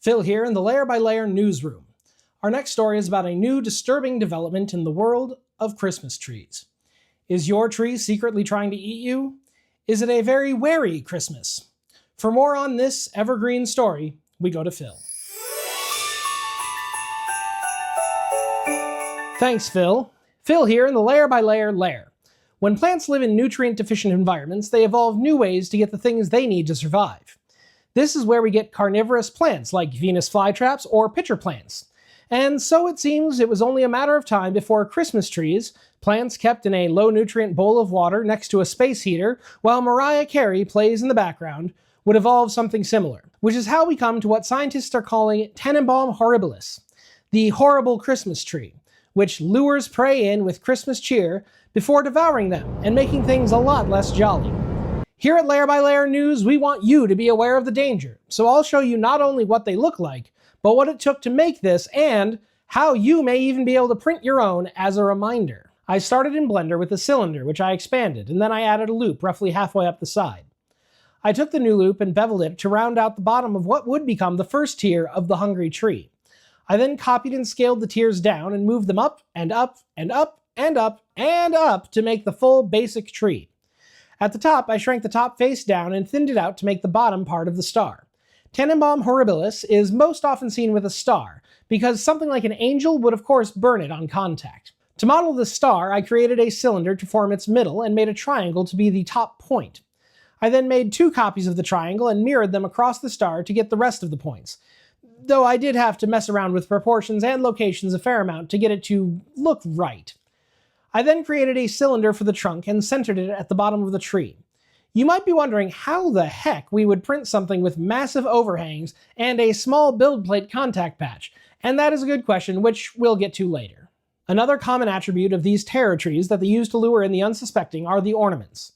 Phil here in the Layer by Layer newsroom. Our next story is about a new disturbing development in the world of Christmas trees. Is your tree secretly trying to eat you? Is it a very wary Christmas? For more on this evergreen story, we go to Phil. Thanks, Phil. Phil here in the Layer by Layer lair. When plants live in nutrient-deficient environments, they evolve new ways to get the things they need to survive. This is where we get carnivorous plants like Venus flytraps or pitcher plants. And so it seems it was only a matter of time before Christmas trees, plants kept in a low-nutrient bowl of water next to a space heater while Mariah Carey plays in the background, would evolve something similar, which is how we come to what scientists are calling Tannenbaum Horribilis, the horrible Christmas tree, which lures prey in with Christmas cheer before devouring them and making things a lot less jolly. Here at Layer by Layer News, we want you to be aware of the danger, so I'll show you not only what they look like, but what it took to make this and how you may even be able to print your own as a reminder. I started in Blender with a cylinder, which I expanded, and then I added a loop roughly halfway up the side. I took the new loop and beveled it to round out the bottom of what would become the first tier of the hungry tree. I then copied and scaled the tiers down and moved them up and up and up and up and up to make the full basic tree. At the top, I shrank the top face down and thinned it out to make the bottom part of the star. Tannenbaum Horribilis is most often seen with a star, because something like an angel would of course burn it on contact. To model the star, I created a cylinder to form its middle and made a triangle to be the top point. I then made two copies of the triangle and mirrored them across the star to get the rest of the points, though I did have to mess around with proportions and locations a fair amount to get it to look right. I then created a cylinder for the trunk and centered it at the bottom of the tree. You might be wondering how the heck we would print something with massive overhangs and a small build plate contact patch, and that is a good question, which we'll get to later. Another common attribute of these terror trees that they use to lure in the unsuspecting are the ornaments.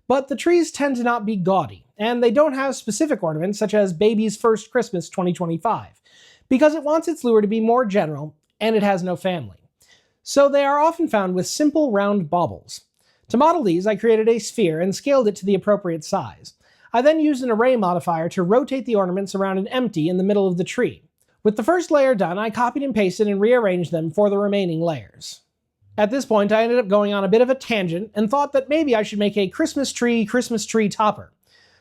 But the trees tend to not be gaudy, and they don't have specific ornaments such as Baby's First Christmas 2025, because it wants its lure to be more general, and it has no family. So they are often found with simple round baubles. To model these, I created a sphere and scaled it to the appropriate size. I then used an array modifier to rotate the ornaments around an empty in the middle of the tree. With the first layer done, I copied and pasted and rearranged them for the remaining layers. At this point, I ended up going on a bit of a tangent and thought that maybe I should make a Christmas tree topper.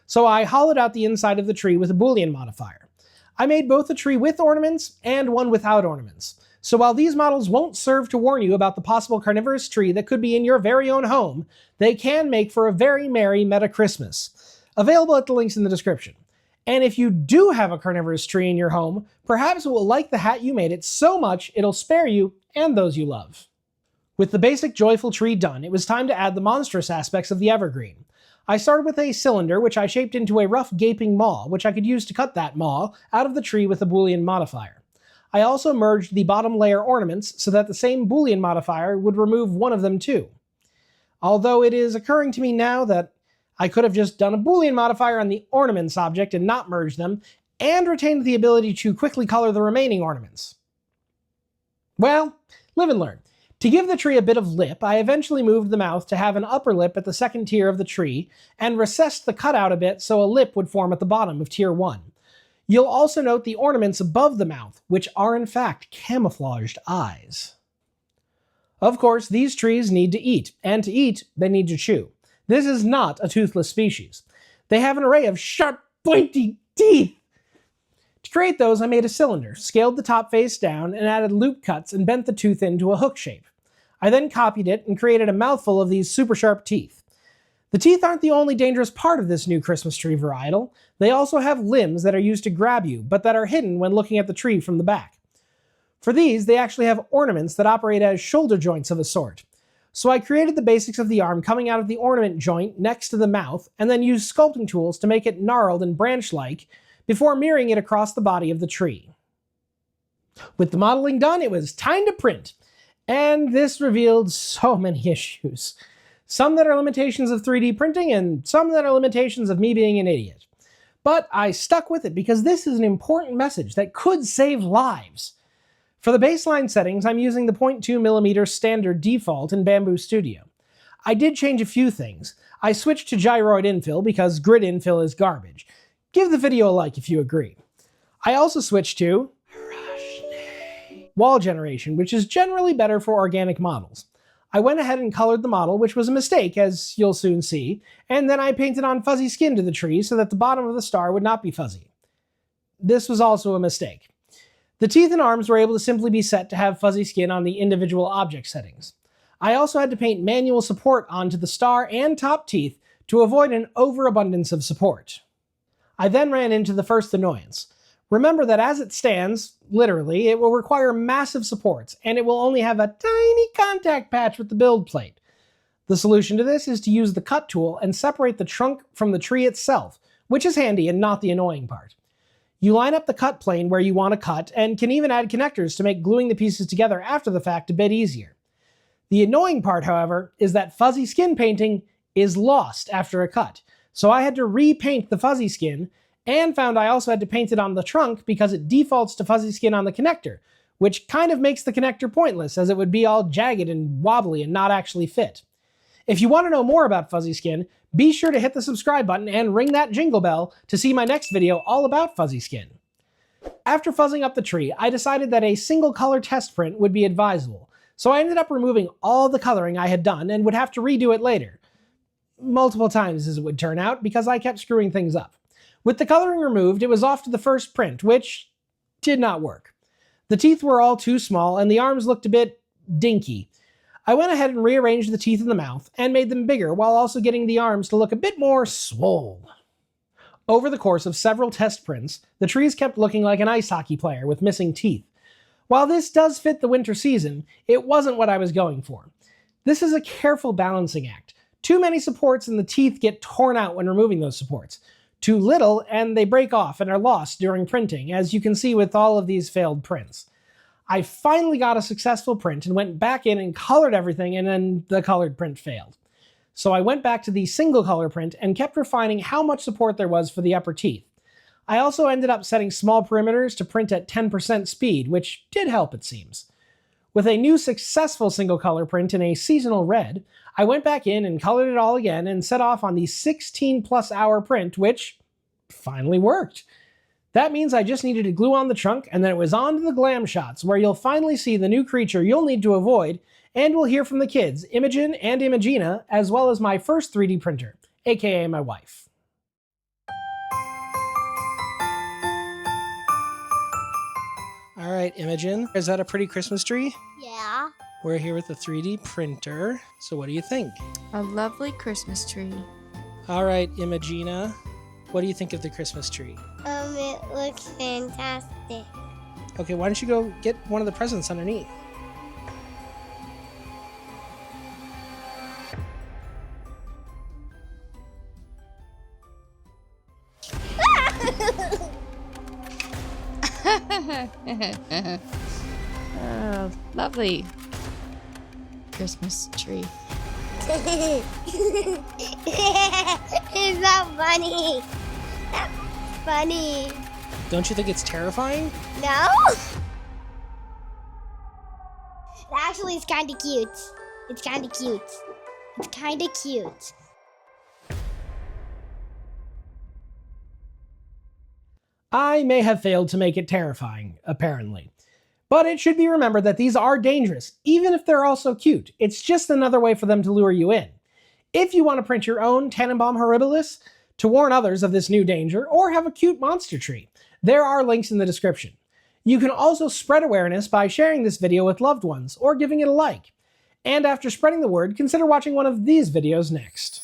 So I hollowed out the inside of the tree with a Boolean modifier. I made both a tree with ornaments and one without ornaments. So while these models won't serve to warn you about the possible carnivorous tree that could be in your very own home, they can make for a very merry meta Christmas. Available at the links in the description. And if you do have a carnivorous tree in your home, perhaps it will like the hat you made it so much it'll spare you and those you love. With the basic joyful tree done, it was time to add the monstrous aspects of the evergreen. I started with a cylinder, which I shaped into a rough gaping maw, which I could use to cut that maw out of the tree with a Boolean modifier. I also merged the bottom layer ornaments so that the same Boolean modifier would remove one of them too. Although it is occurring to me now that I could have just done a Boolean modifier on the ornaments object and not merged them, and retained the ability to quickly color the remaining ornaments. Well, live and learn. To give the tree a bit of lip, I eventually moved the mouth to have an upper lip at the second tier of the tree, and recessed the cutout a bit so a lip would form at the bottom of tier 1. You'll also note the ornaments above the mouth, which are in fact camouflaged eyes. Of course, these trees need to eat, and to eat, they need to chew. This is not a toothless species. They have an array of sharp, pointy teeth. To create those, I made a cylinder, scaled the top face down, and added loop cuts and bent the tooth into a hook shape. I then copied it and created a mouthful of these super sharp teeth. The teeth aren't the only dangerous part of this new Christmas tree varietal. They also have limbs that are used to grab you, but that are hidden when looking at the tree from the back. For these, they actually have ornaments that operate as shoulder joints of a sort. So I created the basics of the arm coming out of the ornament joint next to the mouth, and then used sculpting tools to make it gnarled and branch-like, before mirroring it across the body of the tree. With the modeling done, it was time to print. And this revealed so many issues. Some that are limitations of 3D printing, and some that are limitations of me being an idiot. But I stuck with it because this is an important message that could save lives. For the baseline settings, I'm using the 0.2mm standard default in Bamboo Studio. I did change a few things. I switched to gyroid infill because grid infill is garbage. Give the video a like if you agree. I also switched to wall generation, which is generally better for organic models. I went ahead and colored the model, which was a mistake, as you'll soon see, and then I painted on fuzzy skin to the tree so that the bottom of the star would not be fuzzy. This was also a mistake. The teeth and arms were able to simply be set to have fuzzy skin on the individual object settings. I also had to paint manual support onto the star and top teeth to avoid an overabundance of support. I then ran into the first annoyance. Remember that as it stands, literally, it will require massive supports, and it will only have a tiny contact patch with the build plate. The solution to this is to use the cut tool and separate the trunk from the tree itself, which is handy and not the annoying part. You line up the cut plane where you want to cut, and can even add connectors to make gluing the pieces together after the fact a bit easier. The annoying part, however, is that fuzzy skin painting is lost after a cut, so I had to repaint the fuzzy skin, and found I also had to paint it on the trunk because it defaults to fuzzy skin on the connector, which kind of makes the connector pointless as it would be all jagged and wobbly and not actually fit. If you want to know more about fuzzy skin, be sure to hit the subscribe button and ring that jingle bell to see my next video all about fuzzy skin. After fuzzing up the tree, I decided that a single color test print would be advisable, so I ended up removing all the coloring I had done and would have to redo it later. Multiple times as it would turn out, because I kept screwing things up. With the coloring removed, it was off to the first print, which did not work. The teeth were all too small and the arms looked a bit dinky. I went ahead and rearranged the teeth in the mouth and made them bigger while also getting the arms to look a bit more swole. Over the course of several test prints, the trees kept looking like an ice hockey player with missing teeth. While this does fit the winter season, it wasn't what I was going for. This is a careful balancing act. Too many supports and the teeth get torn out when removing those supports. Too little and they break off and are lost during printing, as you can see with all of these failed prints. I finally got a successful print and went back in and colored everything, and then the colored print failed. So I went back to the single color print and kept refining how much support there was for the upper teeth. I also ended up setting small perimeters to print at 10% speed, which did help, it seems. With a new successful single color print in a seasonal red, I went back in and colored it all again and set off on the 16+ hour print, which finally worked. That means I just needed to glue on the trunk, and then it was on to the glam shots, where you'll finally see the new creature you'll need to avoid, and we'll hear from the kids, Imogen and Imogena, as well as my first 3D printer, aka my wife. All right, Imogen, is that a pretty Christmas tree? Yeah. We're here with a 3D printer, so what do you think? A lovely Christmas tree. All right, Imogena, what do you think of the Christmas tree? It looks fantastic. Okay, why don't you go get one of the presents underneath? Oh, lovely Christmas tree. It's not funny. That's funny. Don't you think it's terrifying? No? Actually, it's kind of cute. It's kind of cute. It's kind of cute. I may have failed to make it terrifying, apparently. But it should be remembered that these are dangerous, even if they're also cute. It's just another way for them to lure you in. If you want to print your own Tannenbaum Horribilis to warn others of this new danger, or have a cute monster tree, there are links in the description. You can also spread awareness by sharing this video with loved ones, or giving it a like. And after spreading the word, consider watching one of these videos next.